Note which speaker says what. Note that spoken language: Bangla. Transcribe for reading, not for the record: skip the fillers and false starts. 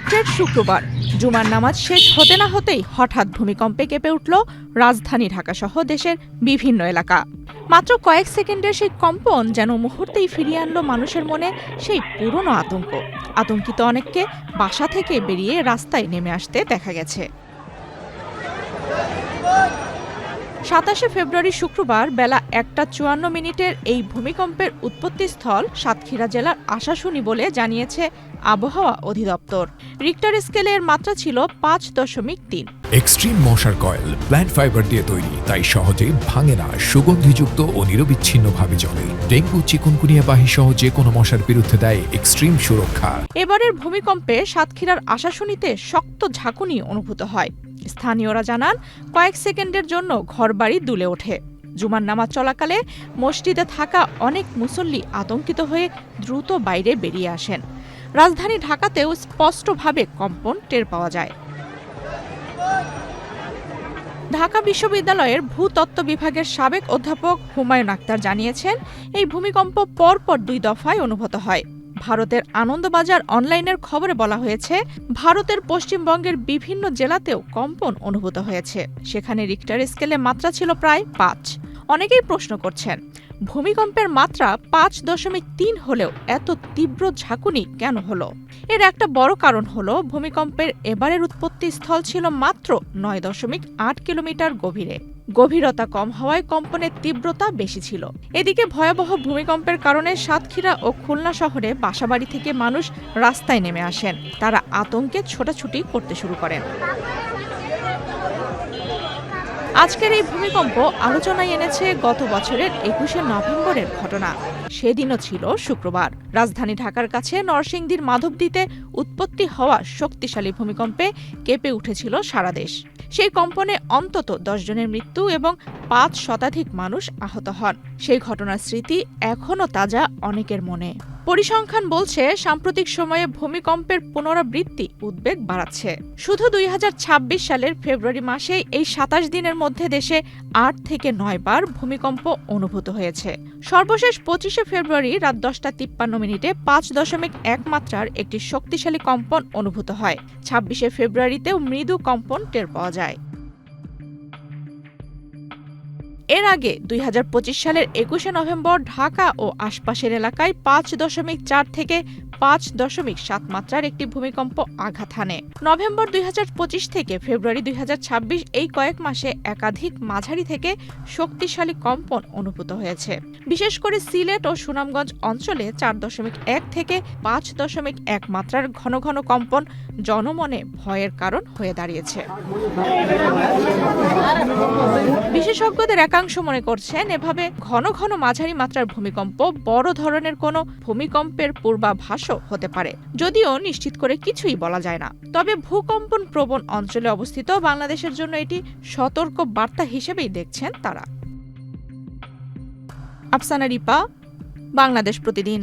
Speaker 1: ফের শুক্রবার জুমার নামাজ শেষ হতে না হতেই হঠাৎ ভূমিকম্পে কেঁপে উঠল রাজধানী ঢাকাসহ দেশের বিভিন্ন এলাকা। মাত্র কয়েক সেকেন্ডের সেই কম্পন যেন মুহূর্তেই ফিরিয়ে আনলো মানুষের মনে সেই পুরনো আতঙ্ক। আতঙ্কিত অনেককে বাসা থেকে বেরিয়ে রাস্তায় নেমে আসতে দেখা গেছে। ২৭শে ফেব্রুয়ারি শুক্রবার বেলা ১টা ৫৪ এই ভূমিকম্পের উৎপত্তিস্থল সাতক্ষীরা জেলার আশাশুনি বলে জানিয়েছে আবহাওয়া অধিদপ্তর। রিক্টার স্কেলে এর মাত্রা ছিল ৫.৩।
Speaker 2: এক্সট্রিম মশার কয়েল প্ল্যান্ট ফাইবার দিয়ে তৈরি, তাই সহজে ভাঙে না, সুগন্ধিযুক্ত ও নিরবিচ্ছিন্নভাবে জ্বলে। ডেঙ্গু, চিকুনগুনিয়া বাহি সহ যে কোনো মশার বিরুদ্ধে দেয় এক্সট্রিম সুরক্ষা।
Speaker 1: এবারের ভূমিকম্পে সাতক্ষীরার আশাশুনিতে শক্ত ঝাঁকুনি অনুভূত হয়। স্থানীয়রা জানান, কয়েক সেকেন্ডের জন্য ঘরবাড়ি দুলে ওঠে। জুমার নামাজ চলাকালে মসজিদে থাকা অনেক মুসল্লি আতঙ্কিত হয়ে দ্রুত বাইরে বেরিয়ে আসেন। রাজধানী ঢাকাতেও স্পষ্টভাবে কম্পন টের পাওয়া যায়। ঢাকা বিশ্ববিদ্যালয়ের ভূতত্ত্ব বিভাগের সাবেক অধ্যাপক হুমায়ুন আক্তার জানিয়েছেন, এই ভূমিকম্প পরপর ২ দফায় অনুভূত হয়। ভারতের আনন্দবাজার অনলাইনের খবরে বলা হয়েছে, ভারতের পশ্চিমবঙ্গের বিভিন্ন জেলাতেও কম্পন অনুভূত হয়েছে। সেখানে রিক্টার স্কেলে মাত্রা ছিল প্রায় ৫। অনেকেই প্রশ্ন করছেন, ভূমিকম্পের মাত্রা ৫.৩ হলেও এত তীব্র ঝাঁকুনি কেন হলো? এর একটা বড় কারণ হলো, ভূমিকম্পের এবারের উৎপত্তিস্থল ছিল মাত্র ৯.৮ কিলোমিটার গভীরে। গভীরতা কম হওয়ায় কম্পনের তীব্রতা বেশি ছিল। এদিকে ভয়াবহ ভূমিকম্পের কারণে সাতক্ষীরা ও খুলনা শহরে বাসাবাড়ি থেকে মানুষ রাস্তায় নেমে আসেন। তারা আতঙ্কে ছোটাছুটি করতে শুরু করেন। আজকের এই ভূমিকম্প আলোচনায় এনেছে গত বছরের ২১শে নভেম্বরের ঘটনা। সেদিনও ছিল শুক্রবার। রাজধানী ঢাকার কাছে নরসিংদীর মাধবদীতে উৎপত্তি হওয়া শক্তিশালী ভূমিকম্পে কেঁপে উঠেছিল সারা দেশ। সেই কম্পনে অন্তত ১০ জনের মৃত্যু এবং ৫ শতাধিক মানুষ আহত হন। সেই ঘটনার স্মৃতি এখনও তাজা অনেকের মনে। পরিসংখ্যান বলছে, সাম্প্রতিক সময়ে ভূমিকম্পের পুনরাবৃত্তি উদ্বেগ বাড়াচ্ছে। শুধু ২০২৬ সালের ফেব্রুয়ারি মাসে এই ২৭ দিনের মধ্যে দেশে ৮ থেকে ৯ বার ভূমিকম্প অনুভূত হয়েছে। সর্বশেষ ২৫শে ফেব্রুয়ারি রাত ১০টা ৫৩ ৫.১ মাত্রার একটি শক্তিশালী কম্পন অনুভূত হয়। ২৬শে ফেব্রুয়ারিতেও মৃদু কম্পন টের পাওয়া যায়। এর আগে ২০২৫ সালের ২১শে নভেম্বর ঢাকা ও আশপাশের এলাকায় ৫.৪ থেকে ৫.৭ মাত্রার একটি ভূমিকম্প আঘাত হানে। নভেম্বর ২০২৫ থেকে ফেব্রুয়ারি ২০২৬ এই কয়েক মাসে একাধিক মাঝারি থেকে শক্তিশালী কম্পন অনুভূত হয়েছে। বিশেষ করে সিলেট ও সুনামগঞ্জ অঞ্চলে ৪.১ থেকে ৫.১ মাত্রার ঘন ঘন কম্পন জনমনে ভয়ের কারণ হয়ে দাঁড়িয়েছে। বিশেষজ্ঞদের একাংশ মনে করছেন, এভাবে ঘন ঘন মাঝারি মাত্রার ভূমিকম্প বড় ধরনের কোনো ভূমিকম্পের পূর্বাভাসও হতে পারে, যদিও নিশ্চিত করে কিছুই বলা যায় না। তবে ভূকম্পন প্রবণ অঞ্চলে অবস্থিত বাংলাদেশের জন্য এটি সতর্ক বার্তা হিসেবেই দেখছেন তারা। আফসানা রিপা, বাংলাদেশ প্রতিদিন।